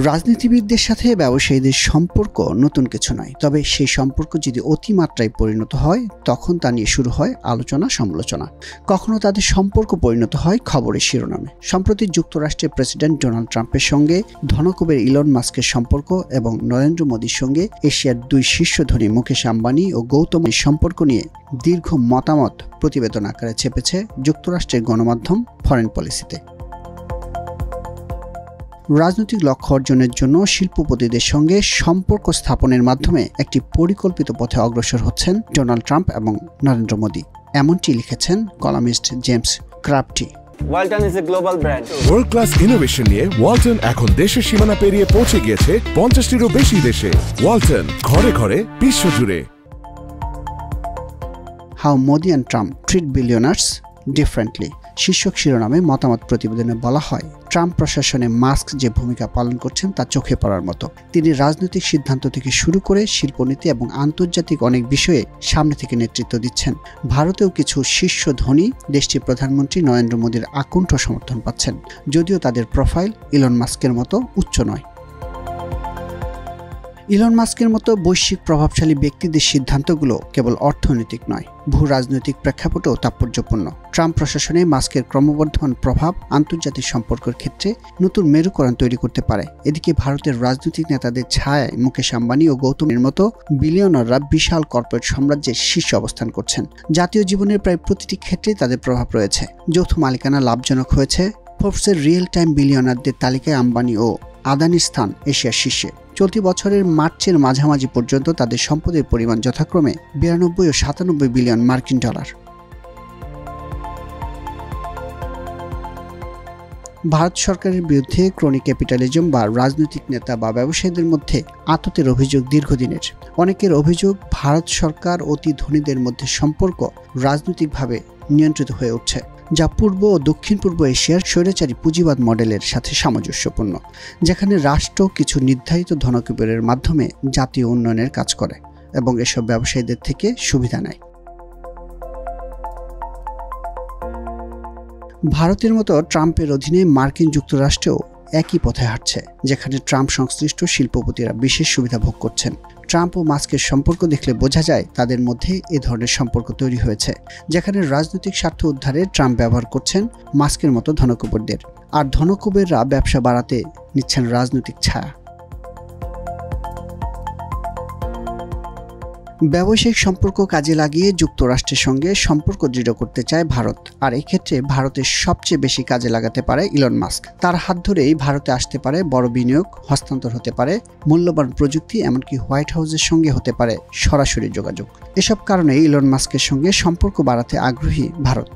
রাজনীতিবিদদের সাথে ব্যবসায়ীদের সম্পর্ক নতুন কিছু নয়, তবে সেই সম্পর্ক যদি অতিমাত্রায় পরিণত হয় তখন তা নিয়ে শুরু হয় আলোচনা সমালোচনা। কখনো তাদের সম্পর্ক পরিণত হয় খবরের শিরোনামে। সম্প্রতি যুক্তরাষ্ট্রের প্রেসিডেন্ট ডোনাল্ড ট্রাম্পের সঙ্গে ধনকুবের ইলন মাস্কের সম্পর্ক এবং নরেন্দ্র মোদীর সঙ্গে এশিয়ার দুই শীর্ষ ধনী মুকেশ আম্বানি ও গৌতম সম্পর্ক নিয়ে দীর্ঘ মতামত প্রতিবেদন আকারে ছেপেছে যুক্তরাষ্ট্রের গণমাধ্যম ফরেন পলিসিতে। রাজনৈতিক লক্ষ্য অর্জনের জন্য শিল্পপতিদের সঙ্গে সম্পর্ক স্থাপনের মাধ্যমে একটি পরিকল্পিত পথে অগ্রসর হচ্ছেন ডোনাল্ড ট্রাম্প এবং নরেন্দ্র মোদী, এমনটি লিখেছেন columnist James crafty. Walton is a global brand. World class innovation নিয়ে ওয়ালটন এখন দেশের সীমানা পেরিয়ে পৌঁছে গিয়েছে 50টিরও বেশি দেশে। ওয়ালটন, ঘরে ঘরে বিশ্বজুড়ে। How Modi and Trump treat বিলিয়নার্স differently শীর্ষক শিরোনামে মতামত প্রতিবেদনে বলা হয়, ট্রাম্প প্রশাসনে মাস্ক যে ভূমিকা পালন করছেন তা চোখে পড়ার মতো। তিনি রাজনৈতিক সিদ্ধান্ত থেকে শুরু করে শিল্পনীতি এবং আন্তর্জাতিক অনেক বিষয়ে সামনে থেকে নেতৃত্ব দিচ্ছেন। ভারতেও কিছু শীর্ষ ধনী দেশটির প্রধানমন্ত্রী নরেন্দ্র মোদীর আকুণ্ঠ সমর্থন পাচ্ছেন, যদিও তাদের প্রোফাইল ইলন মাস্কের মতো উচ্চ নয়। ইলন মাস্কের মতো বৈশ্বিক প্রভাবশালী ব্যক্তিদের সিদ্ধান্তগুলো কেবল অর্থনৈতিক নয়, ভূ রাজনৈতিক প্রেক্ষাপটেও তাৎপর্যপূর্ণ। ট্রাম্প প্রশাসনে মাস্কের ক্রমবর্ধমান প্রভাব আন্তর্জাতিক সম্পর্কের ক্ষেত্রে নতুন মেরুকরণ তৈরি করতে পারে। এদিকে ভারতের রাজনৈতিক নেতাদের ছায়ায় মুকেশ আম্বানি ও গৌতমের মতো বিলিয়নাররা বিশাল কর্পোরেট সাম্রাজ্যের শীর্ষে অবস্থান করছেন। জাতীয় জীবনের প্রায় প্রতিটি ক্ষেত্রেই তাদের প্রভাব রয়েছে। যৌথ মালিকানা লাভজনক হয়েছে। ফোর্বসের রিয়েল টাইম বিলিয়নারদের তালিকায় আম্বানি ও আদানির স্থান এশিয়ার শীর্ষে। চলতি বছরের মার্চের মাঝামাঝি পর্যন্ত তাদের সম্পদের পরিমাণ যথাক্রমে 92 ও 97 বিলিয়ন মার্কিন ডলার। ভারত সরকারের বিরুদ্ধে ক্রনি ক্যাপিটালিজম বা রাজনৈতিক নেতা বা ব্যবসায়ীদের মধ্যে আততের অভিযোগ দীর্ঘদিনের। অনেকের অভিযোগ, ভারত সরকার অতি ধনীদের মধ্যে সম্পর্ক রাজনৈতিকভাবে নিয়ন্ত্রিত হয়ে উঠছে, যা পূর্ব ও দক্ষিণ পূর্ব এশিয়ার স্বৈরাচারী পুঁজিবাদ মডেলের সাথে সামঞ্জস্যপূর্ণ, যেখানে রাষ্ট্র কিছু নির্ধারিত ধনকুবেরের মাধ্যমে জাতীয় উন্নয়নের কাজ করে এবং এসব ব্যবসায়ীদের থেকে সুবিধা নেয়। ভারতের মতো ট্রাম্পের অধীনে মার্কিন যুক্তরাষ্ট্রেও একই পথে হাঁটছে, যেখানে ট্রাম্প সংশ্লিষ্ট শিল্পপতিরা বিশেষ সুবিধা ভোগ করছেন। ট্রাম্প ও মাস্কের সম্পর্ক দেখলে বোঝা যায় তাদের মধ্যে এ ধরনের সম্পর্ক তৈরি হয়েছে, যেখানে রাজনৈতিক স্বার্থ উদ্ধারে ট্রাম্প ব্যবহার করছেন মাস্কের মতো ধনকুবেরদের, আর ধনকুবেররা ব্যবসা বাড়াতে নিচ্ছেন রাজনৈতিক ছায়া। ব্যবসায়িক সম্পর্ক কাজে লাগিয়ে যুক্তরাষ্ট্রের সঙ্গে সম্পর্ক দৃঢ় করতে চায় ভারত, আর এক্ষেত্রে ভারতের সবচেয়ে বেশি কাজে লাগাতে পারে ইলন মাস্ক। তার হাত ধরেই ভারতে আসতে পারে বড় বিনিয়োগ, হস্তান্তর হতে পারে মূল্যবান প্রযুক্তি, এমনকি হোয়াইট হাউসের সঙ্গে হতে পারে সরাসরি যোগাযোগ। এসব কারণে ইলন মাস্কের সঙ্গে সম্পর্ক বাড়াতে আগ্রহী ভারত।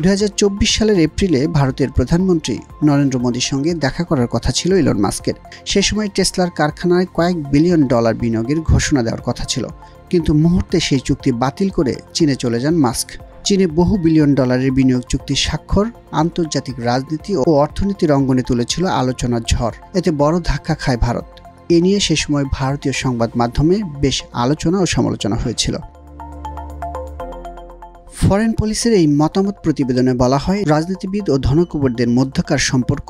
2024 সালের এপ্রিলে ভারতের প্রধানমন্ত্রী নরেন্দ্র মোদীর সঙ্গে দেখা করার কথা ছিল ইলন মাস্কের। সে সময় টেসলার কারখানায় কয়েক বিলিয়ন ডলার বিনিয়োগের ঘোষণা দেওয়ার কথা ছিল, কিন্তু মুহূর্তে সেই চুক্তি বাতিল করে চীনে চলে যান মাস্ক। চীনে বহু বিলিয়ন ডলারের বিনিয়োগ চুক্তির স্বাক্ষর আন্তর্জাতিক রাজনীতি ও অর্থনীতির অঙ্গনে তুলেছিল আলোচনার ঝড়। এতে বড় ধাক্কা খায় ভারত। এ নিয়ে সে সময় ভারতীয় সংবাদ মাধ্যমে বেশ আলোচনা ও সমালোচনা হয়েছিল। ফরেন পলিসির এই মতামত প্রতিবেদনে বলা হয়, রাজনীতিবিদ ও ধনকুবেরদের মধ্যকার সম্পর্ক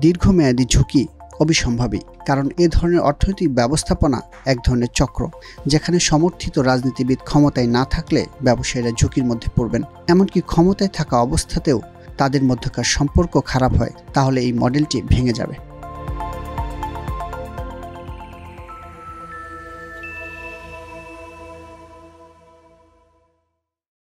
দীর্ঘমেয়াদী ঝুঁকি অবিসম্ভাবী, কারণ এ ধরনের অর্থনৈতিক ব্যবস্থাপনা এক ধরনের চক্র, যেখানে সমর্থিত রাজনীতিবিদ ক্ষমতায় না থাকলে ব্যবসায়ীরা ঝুঁকির মধ্যে পড়বেন। এমনকি ক্ষমতায় থাকা অবস্থাতেও তাদের মধ্যকার সম্পর্ক খারাপ হয়, তাহলে এই মডেলটি ভেঙে যাবে।